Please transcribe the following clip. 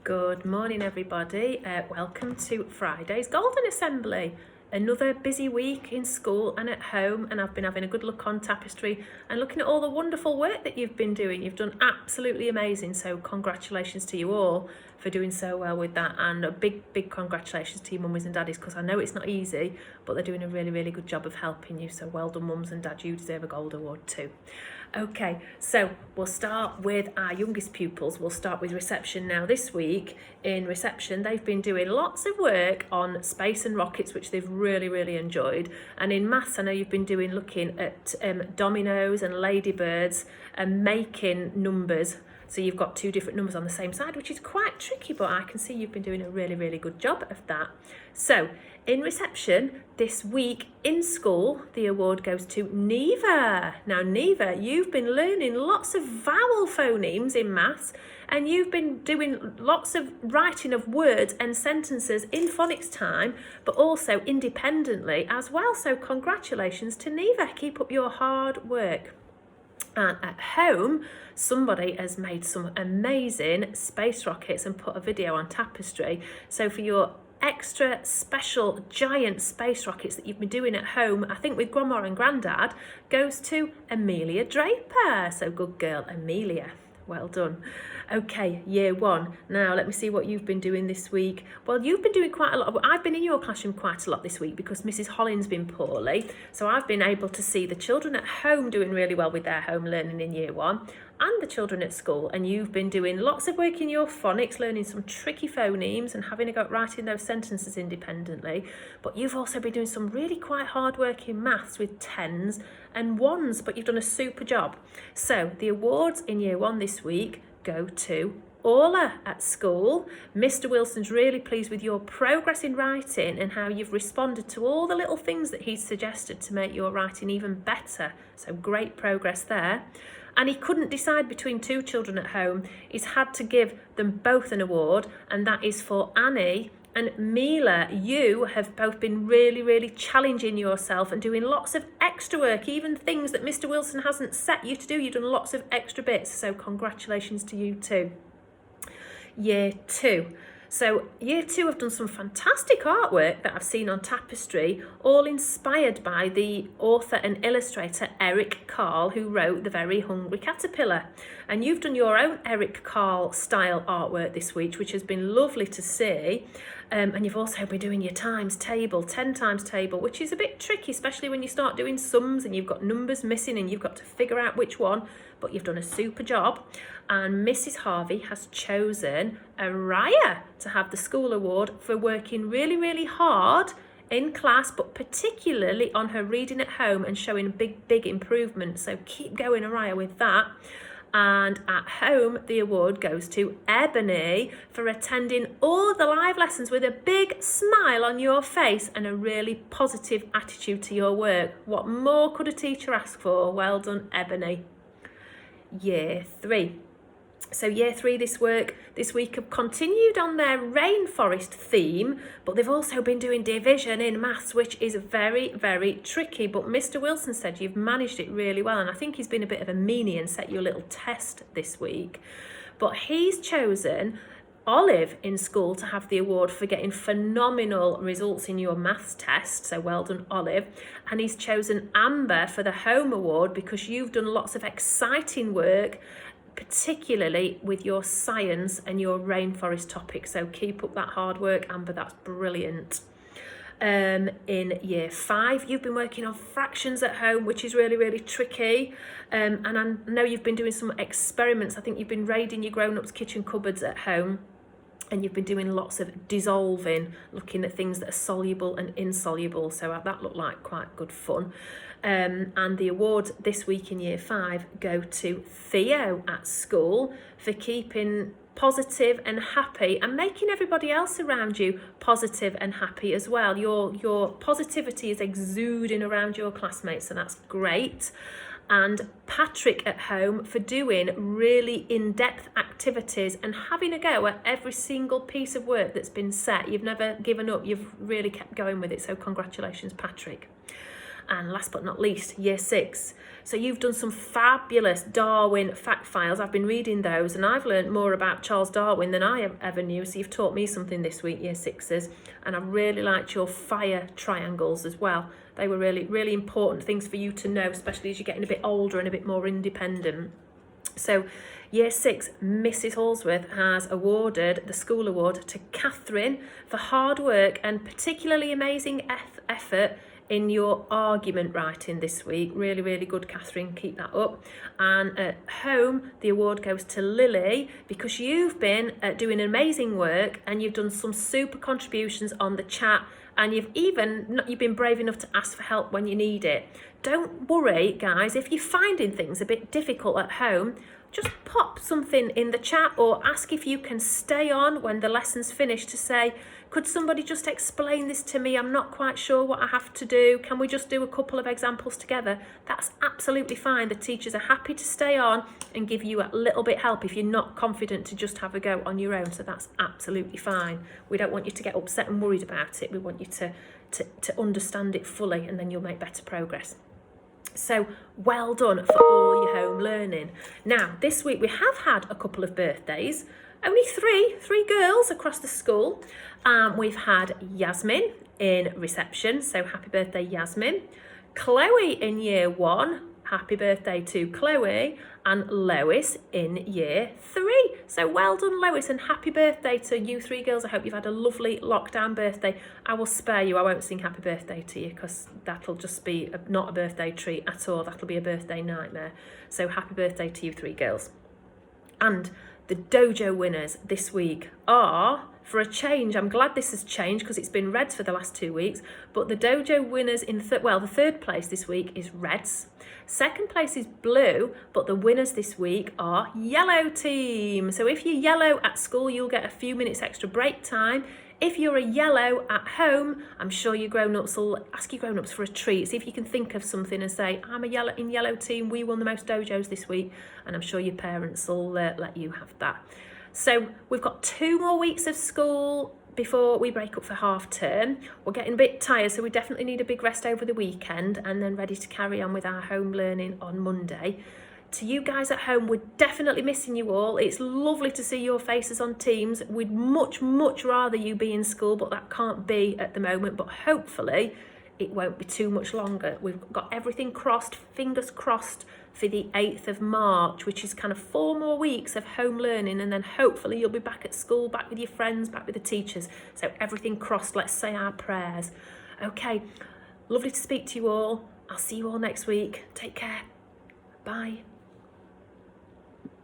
Good morning, everybody. Welcome to Friday's Golden Assembly. Another busy week in school and at home, and I've been having a good look on Tapestry and looking at all the wonderful work that you've been doing. You've done absolutely amazing, so congratulations to you all for doing so well with that, and a big congratulations to your mummies and daddies, because I know it's not easy, but they're doing a really good job of helping you, so well done, mums and dads. You deserve a gold award too. Okay, so we'll start with our youngest pupils. We'll start with reception now. This week in reception, they've been doing lots of work on space and rockets, which they've really enjoyed. And in maths, I know you've been looking at dominoes and ladybirds and making numbers. So you've got two different numbers on the same side, which is quite tricky, but I can see you've been doing a really good job of that. So in reception this week in school, the award goes to Neva. Now, Neva, you've been learning lots of vowel phonemes in maths, and you've been doing lots of writing of words and sentences in phonics time, but also independently as well. So congratulations to Neva. Keep up your hard work. And at home, somebody has made some amazing space rockets and put a video on Tapestry. So for your extra special giant space rockets that you've been doing at home, I think with Grandma and Grandad, goes to Amelia Draper. So good girl, Amelia. Well done. Okay, year one. Now, let me see what you've been doing this week. Well, you've been doing quite a lot. I've been in your classroom quite a lot this week because Mrs. Hollins been poorly. So I've been able to see the children at home doing really well with their home learning in year one, and the children at school. And you've been doing lots of work in your phonics, learning some tricky phonemes and having a go at writing those sentences independently. But you've also been doing some really quite hard work in maths with tens and ones, but you've done a super job. So the awards in year one this week go to Orla at school. Mr. Wilson's really pleased with your progress in writing and how you've responded to all the little things that he's suggested to make your writing even better. So great progress there. And he couldn't decide between two children at home. He's had to give them both an award, and that is for Annie and Mila. You have both been really challenging yourself and doing lots of extra work, even things that Mr. Wilson hasn't set you to do. You've done lots of extra bits, so congratulations to you too. Year two. So year two have done some fantastic artwork that I've seen on Tapestry, all inspired by the author and illustrator Eric Carle, who wrote The Very Hungry Caterpillar. And you've done your own Eric Carle style artwork this week, which has been lovely to see. And you've also been doing your times table, 10 times table, which is a bit tricky, especially when you start doing sums and you've got numbers missing and you've got to figure out which one, but you've done a super job. And Mrs. Harvey has chosen Araya to have the school award for working really hard in class, but particularly on her reading at home and showing big improvement. So keep going, Araya, with that. And at home, the award goes to Ebony for attending all the live lessons with a big smile on your face and a really positive attitude to your work. What more could a teacher ask for? Well done, Ebony. Year three. So year three this week have continued on their rainforest theme, but they've also been doing division in maths, which is very tricky. But Mr. Wilson said you've managed it really well, and I think he's been a bit of a meanie and set you a little test this week. But he's chosen Olive in school to have the award for getting phenomenal results in your maths test, so well done, Olive. And he's chosen Amber for the home award because you've done lots of exciting work, particularly with your science and your rainforest topic. So keep up that hard work, Amber, that's brilliant. In year five, you've been working on fractions at home, which is really tricky. And I know you've been doing some experiments. I think you've been raiding your grown-ups' kitchen cupboards at home, and you've been doing lots of dissolving, looking at things that are soluble and insoluble. So that looked like quite good fun. And the awards this week in year five go to Theo at school for keeping positive and happy and making everybody else around you positive and happy as well. Your positivity is exuding around your classmates, so that's great. And Patrick at home for doing really in-depth activities and having a go at every single piece of work that's been set. You've never given up, you've really kept going with it, so congratulations, Patrick. And last but not least, year 6. So you've done some fabulous Darwin fact files. I've been reading those and I've learned more about Charles Darwin than I ever knew. So you've taught me something this week, year 6s. And I really liked your fire triangles as well. They were really, really important things for you to know, especially as you're getting a bit older and a bit more independent. So year 6, Mrs. Halsworth has awarded the school award to Catherine for hard work and particularly amazing effort in your argument writing this week. Really, really good, Catherine. Keep that up. And at home, the award goes to Lily because you've been doing amazing work and you've done some super contributions on the chat, and you've been brave enough to ask for help when you need it. Don't worry, guys, if you're finding things a bit difficult at home, just pop something in the chat or ask if you can stay on when the lesson's finished to say, could somebody just explain this to me? I'm not quite sure what I have to do. Can we just do a couple of examples together? That's absolutely fine. The teachers are happy to stay on and give you a little bit help if you're not confident to just have a go on your own. So that's absolutely fine. We don't want you to get upset and worried about it. We want you to understand it fully, and then you'll make better progress. So well done for all your home learning. Now, this week we have had a couple of birthdays. Only three girls across the school. We've had Yasmin in reception, so happy birthday, Yasmin. Chloe in year 1, happy birthday to Chloe. And Lois in year 3. So well done, Lois, and happy birthday to you 3 girls. I hope you've had a lovely lockdown birthday. I will spare you. I won't sing happy birthday to you because that'll just be not a birthday treat at all. That'll be a birthday nightmare. So happy birthday to you 3 girls. And the dojo winners this week are, for a change, I'm glad this has changed because it's been reds for the last 2 weeks, but the dojo winners in the third place this week is reds. Second place is blue, but the winners this week are yellow team. So if you're yellow at school, you'll get a few minutes extra break time. If you're a yellow at home, I'm sure your grown-ups will ask your grown-ups for a treat. See if you can think of something and say, I'm a yellow team, we won the most dojos this week, and I'm sure your parents will let you have that. So we've got 2 more weeks of school before we break up for half term. We're getting a bit tired, so we definitely need a big rest over the weekend and then ready to carry on with our home learning on Monday. To you guys at home, we're definitely missing you all. It's lovely to see your faces on Teams. We'd much, much rather you be in school, but that can't be at the moment. But hopefully it won't be too much longer. We've got everything crossed, fingers crossed, for the 8th of March, which is kind of 4 more weeks of home learning, and then hopefully you'll be back at school, back with your friends, back with the teachers. So everything crossed. Let's say our prayers. Okay, lovely to speak to you all. I'll see you all next week. Take care. Bye.